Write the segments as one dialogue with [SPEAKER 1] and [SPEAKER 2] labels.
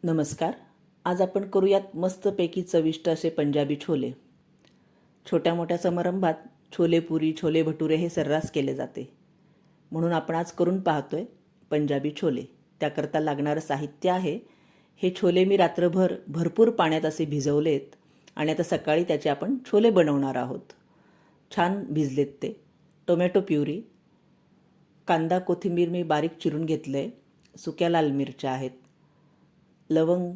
[SPEAKER 1] नमस्कार. आज आपण करूयात मस्तपैकी चविष्ट असे पंजाबी छोले. छोट्या मोठ्या समारंभात छोले पुरी, छोले भटुरे हे सर्रास केले जाते. म्हणून आपण आज करून पाहतोय पंजाबी छोले. त्याकरता लागणारं साहित्य आहे, हे छोले मी रात्रभर भरपूर पाण्यात असे भिजवलेत आणि आता सकाळी त्याचे आपण छोले बनवणार आहोत. छान भिजलेत ते. टोमॅटो प्युरी, कांदा कोथिंबीर मी बारीक चिरून घेतलं आहे, सुक्या लाल मिरच्या आहेत, लवंग,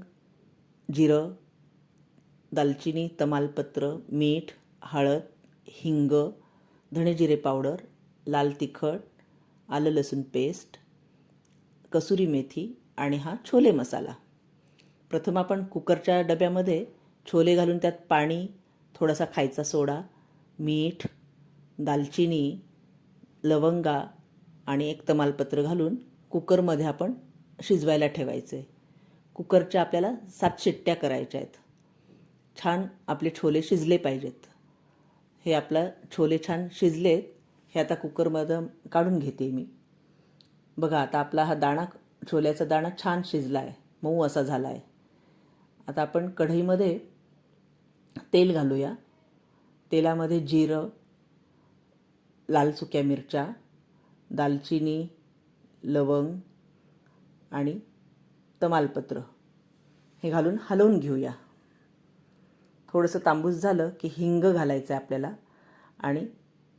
[SPEAKER 1] जिरं, दालचिनी, तमालपत्र, मीठ, हळद, हिंग, धणेजिरे पावडर, लाल तिखट, आलं लसूण पेस्ट, कसुरी मेथी आणि हा छोले मसाला. प्रथम आपण कुकरच्या डब्यामध्ये छोले घालून त्यात पाणी, थोडासा खायचा सोडा, मीठ, दालचिनी, लवंगा आणि एक तमालपत्र घालून कुकरमध्ये आपण शिजवायला ठेवायचे. कुकरच्या आपल्याला 7 शिट्ट्या करायच्या आहेत. छान आपले छोले शिजले पाहिजेत. हे आपलं छोले छान शिजलेत. हे आता कुकरमध्ये काढून घेते मी. बघा, आता आपला हा दाणा, छोल्याचा दाणा छान शिजला आहे, मऊ असा झाला आहे. आता आपण कढईमध्ये तेल घालूया. तेलामध्ये जिरं, लाल सुक्या मिरच्या, दालचिनी, लवंग आणि तमालपत्र हे घालून हलवून घेऊया. थोडंसं तांबूस झालं की हिंग घालायचं आहे आपल्याला आणि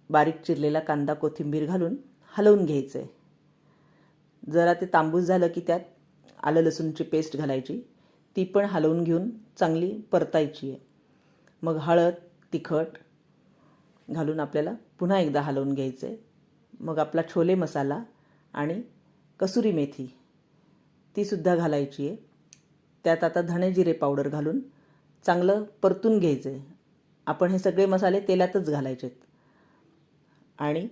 [SPEAKER 1] बारीक चिरलेला कांदा कोथिंबीर घालून हलवून घ्यायचं आहे. जरा ते तांबूस झालं की त्यात आलं लसूणची पेस्ट घालायची, ती पण हलवून घेऊन चांगली परतायची आहे. मग हळद, तिखट घालून आपल्याला पुन्हा एकदा हलवून घ्यायचं आहे. मग आपला छोले मसाला आणि कसुरी मेथी तीसुद्धा घालायची आहे. त्यात आता धणेजिरे पावडर घालून चांगलं परतून घ्यायचं आहे. आपण हे सगळे मसाले तेलातच घालायचे आहेत. आणि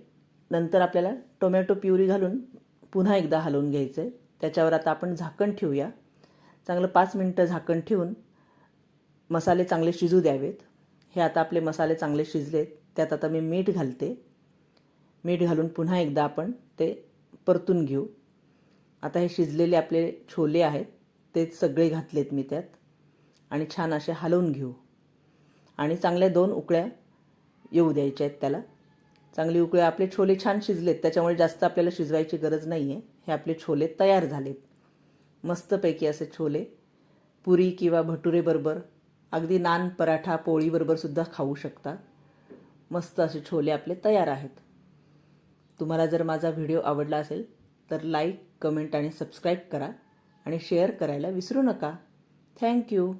[SPEAKER 1] नंतर आपल्याला टोमॅटो प्युरी घालून पुन्हा एकदा हलवून घ्यायचं आहे. त्याच्यावर आता आपण झाकण ठेवूया. चांगलं 5 मिनटं झाकण ठेवून मसाले चांगले शिजू द्यावेत. हे आता आपले मसाले चांगले शिजलेत. त्यात आता मी मीठ घालते. मीठ घालून पुन्हा एकदा आपण ते परतून घेऊ. आता हे शिजलेले आपले छोले आहेत, ते सगळे घातलेत मी त्यात आणि छान असे हलवून घेऊ. आणि चांगल्या 2 उकळ्या येऊ द्यायच्या आहेत त्याला. चांगली उकळ्या, आपले छोले छान शिजलेत, त्याच्यामुळे जास्त आपल्याला शिजवायची गरज नाही आहे. हे आपले छोले तयार झालेत. मस्तपैकी असे छोले पुरी किंवा भटुरेबरोबर, अगदी नान, पराठा, पोळीबरोबरसुद्धा खाऊ शकता. मस्त असे छोले आपले तयार आहेत. तुम्हाला जर माझा व्हिडिओ आवडला असेल तर लाईक, कमेंट आणि सबस्क्राईब करा आणि शेअर करायला विसरू नका. थँक्यू.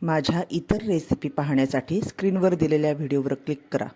[SPEAKER 1] माझ्या इतर रेसिपी पाहण्यासाठी स्क्रीनवर दिलेल्या व्हिडिओवर क्लिक करा.